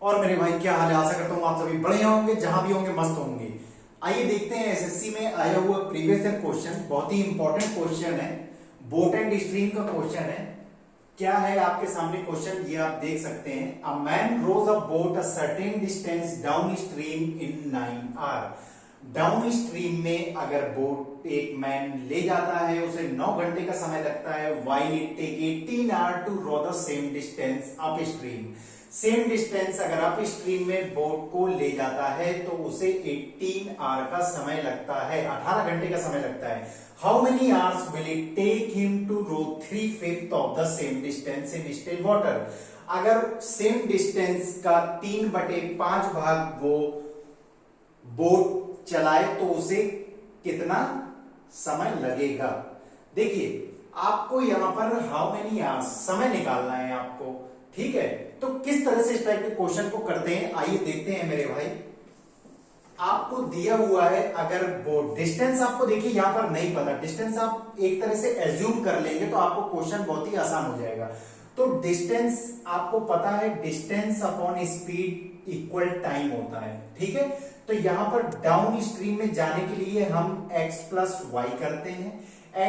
और मेरे भाई क्या हाल है, आशा करता हूँ आप सभी बढ़िया होंगे, जहां भी होंगे मस्त होंगे। आइए देखते हैं एसएससी में आया हुआ प्रीवियस ईयर क्वेश्चन, बहुत ही इंपॉर्टेंट क्वेश्चन है, बोट एंड स्ट्रीम का क्वेश्चन है। क्या है आपके सामने क्वेश्चन, ये आप देख सकते हैं। A man rows a boat a certain distance downstream in 9 hour. Downstream में अगर बोट एक मैन ले जाता है, उसे 9 घंटे का समय लगता है। While it take 18 hour to row the same distance upstream. Same distance अगर अप स्ट्रीम में बोट को ले जाता है तो उसे 18 आवर का समय लगता है, 18 घंटे का समय लगता है। How many hours will it take him to row 3/5 of the same distance in still water. अगर सेम डिस्टेंस का 3/5 भाग वो बोट चलाए तो उसे कितना समय लगेगा। देखिए आपको यहां पर हाउ मेनी आवर्स समय निकालना है आपको, ठीक है। तो किस तरह से इस टाइप के क्वेश्चन को करते हैं, आइए देखते हैं मेरे भाई। आपको दिया हुआ है, अगर बोट डिस्टेंस आपको देखिए यहां पर नहीं पता, डिस्टेंस आप एक तरह से एज्यूम कर लेंगे तो आपको क्वेश्चन बहुत ही आसान हो जाएगा। तो डिस्टेंस आपको पता है, distance upon speed equal time होता है, ठीक है। तो यहां पर डाउन स्ट्रीम में जाने के लिए हम x प्लस वाई करते हैं।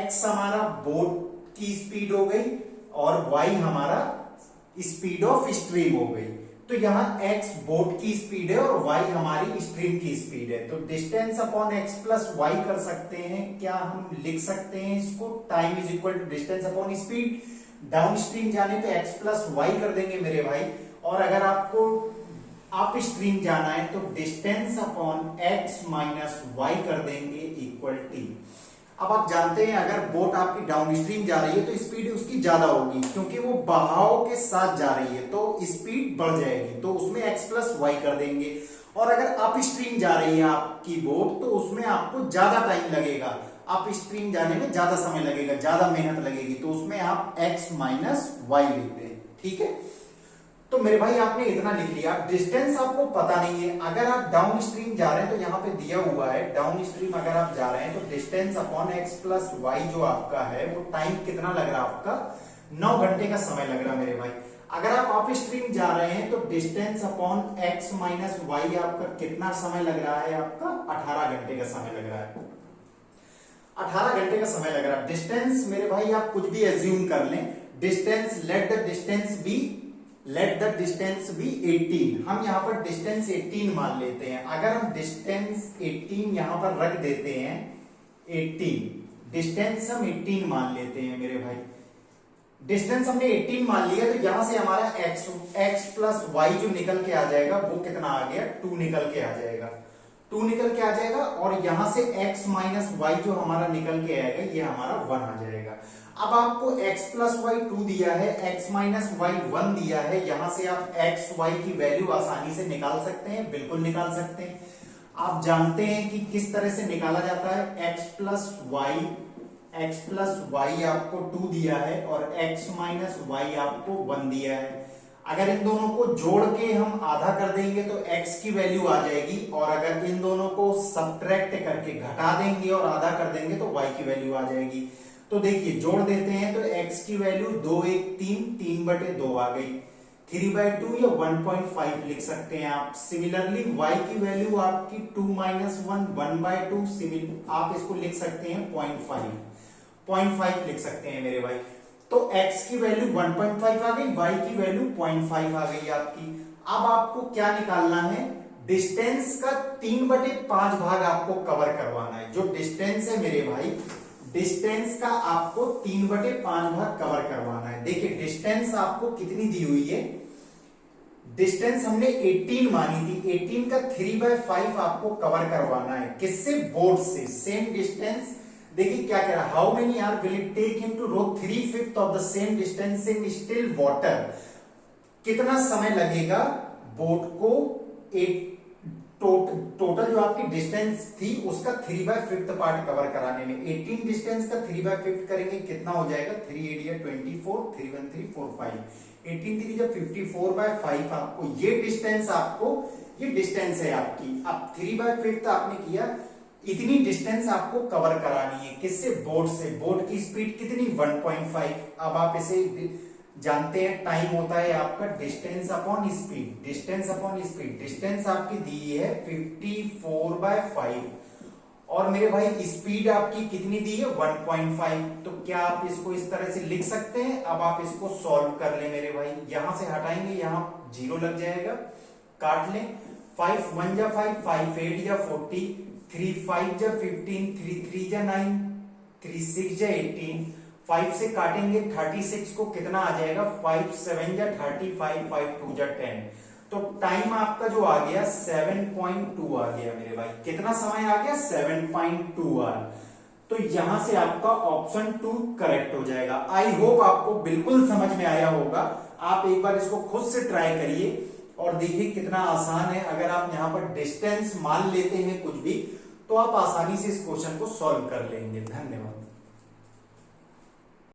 x हमारा बोट की स्पीड हो गई और y हमारा स्पीड ऑफ स्ट्रीम हो गई। तो यहां x बोट की स्पीड है और y हमारी स्ट्रीम की स्पीड है। तो distance upon x plus Y कर सकते हैं। क्या हम लिख सकते हैं इसको, time is equal to distance upon speed. Downstream जाने पे x प्लस वाई कर देंगे मेरे भाई, और अगर आपको अप स्ट्रीम जाना है तो distance upon x minus Y कर देंगे इक्वल टी। अब आप जानते हैं अगर बोट आपकी डाउन स्ट्रीम जा रही है तो स्पीड उसकी ज्यादा होगी, क्योंकि वो बहाव के साथ जा रही है तो स्पीड बढ़ जाएगी, तो उसमें x प्लस वाई कर देंगे। और अगर अप स्ट्रीम जा रही है आपकी बोट तो उसमें आपको ज्यादा टाइम लगेगा, अप स्ट्रीम जाने में ज्यादा समय लगेगा, ज्यादा मेहनत लगेगी, तो उसमें आप x माइनस वाई लिखते हैं, ठीक है। तो मेरे भाई आपने इतना लिख लिया। डिस्टेंस आपको पता नहीं है, अगर आप डाउन स्ट्रीम जा रहे हैं तो यहां पे दिया हुआ है डाउन स्ट्रीम अगर आप जा रहे हैं तो distance upon x plus Y जो आपका है वो टाइम कितना लग रहा है आपका, 9 घंटे का समय लग रहा है मेरे भाई। अगर आप अप स्ट्रीम जा रहे हैं तो distance upon x minus Y आपका कितना समय लग रहा है, आपका 18 घंटे का समय लग रहा है, 18 घंटे का समय लग रहा है। डिस्टेंस मेरे भाई आप कुछ भी एज्यूम कर लें, distance let the distance be 18। हम यहां पर डिस्टेंस 18 मान लेते हैं। अगर हम डिस्टेंस 18 यहां पर रख देते हैं, 18 डिस्टेंस हम 18 मान लेते हैं मेरे भाई। डिस्टेंस हमने 18 मान लिया तो यहां से हमारा x प्लस वाई जो निकल के आ जाएगा वो कितना आ गया, 2 निकल के आ जाएगा, 2 निकल के आ जाएगा। और यहां से x माइनस वाई जो हमारा निकल के आएगा ये हमारा 1 आ जाएगा। अब आपको x प्लस वाई 2 दिया है, x माइनस वाई 1 दिया है, यहां से आप x y की वैल्यू आसानी से निकाल सकते हैं, बिल्कुल निकाल सकते हैं। आप जानते हैं कि किस तरह से निकाला जाता है। x प्लस वाई आपको 2 दिया है और x माइनस वाई आपको 1 दिया है। अगर इन दोनों को जोड़ के हम आधा कर देंगे तो x की वैल्यू आ जाएगी, और अगर इन दोनों को सब्ट्रैक्ट करके घटा देंगे और आधा कर देंगे तो y की वैल्यू आ जाएगी। तो देखिए जोड़ देते हैं तो x की वैल्यू 2 1 3 3/2 आ गई, 3/2 या 1.5 लिख सकते हैं आप। सिमिलरली y की वैल्यू आपकी 2 माइनस 1 1/2, आप इसको लिख सकते हैं 0.5 लिख सकते हैं मेरे भाई। तो x की वैल्यू 1.5 आ गई, y की वैल्यू 0.5 आ गई आपकी। अब आपको क्या निकालना है, डिस्टेंस का 3/5 भाग आपको कवर करवाना है। जो डिस्टेंस है मेरे भाई, डिस्टेंस का आपको 3/5 भाग कवर करवाना है। देखिए डिस्टेंस आपको कितनी दी हुई है, डिस्टेंस हमने 18 मानी थी, 18 का 3/5 आपको कवर करवाना है। किससे, बोट से। सेम डिस्टेंस देखिए क्या कह रहा है, how many hour will it take him to row 3/5 of the same distance in still water. कितना समय लगेगा बोट को एक टोटल जो आपकी डिस्टेंस थी उसका 3/5 पार्ट कवर कराने में। 18 डिस्टेंस का 3/5 करेंगे कितना हो जाएगा, 3 8 24, 3 1 3 4 5, 18 3 जब 54/5 आपको ये डिस्टेंस, आपको ये डिस्टेंस है आपकी। अब 3/5 आपने किया, इतनी डिस्टेंस आपको कवर करानी है। किससे, बोट से। बोट की स्पीड कितनी, 1.5। अब आप इसे जानते हैं टाइम होता है आपका distance upon speed. Distance upon speed, distance आपकी दी है 54/5 और मेरे भाई स्पीड आपकी कितनी दी है 1.5। तो क्या आप इसको इस तरह से लिख सकते हैं? अब आप इसको सॉल्व कर ले मेरे भाई। यहां से हटाएंगे, यहां 0 लग जाएगा, काट लें। 5 1 जा 5, 5 8 जा 40, 3 5 जा 15, 3 3 जा 9, 3 6 जा 18। 5 से काटेंगे 36 को, कितना आ जाएगा 5 7 जा 35, 5 2 जा 10। तो टाइम आपका जो आ गया 7.2 आ गया मेरे भाई। कितना समय आ गया 7.2 आवर। तो यहां से आपका ऑप्शन 2 करेक्ट हो जाएगा। आई होप आपको बिल्कुल समझ में आया होगा। आप एक बार इसको खुद से ट्राई करिए और देखिए कितना आसान है। अगर आप यहां पर डिस्टेंस मान लेते हैं कुछ भी, तो आप आसानी से इस क्वेश्चन को सॉल्व कर लेंगे। धन्यवाद।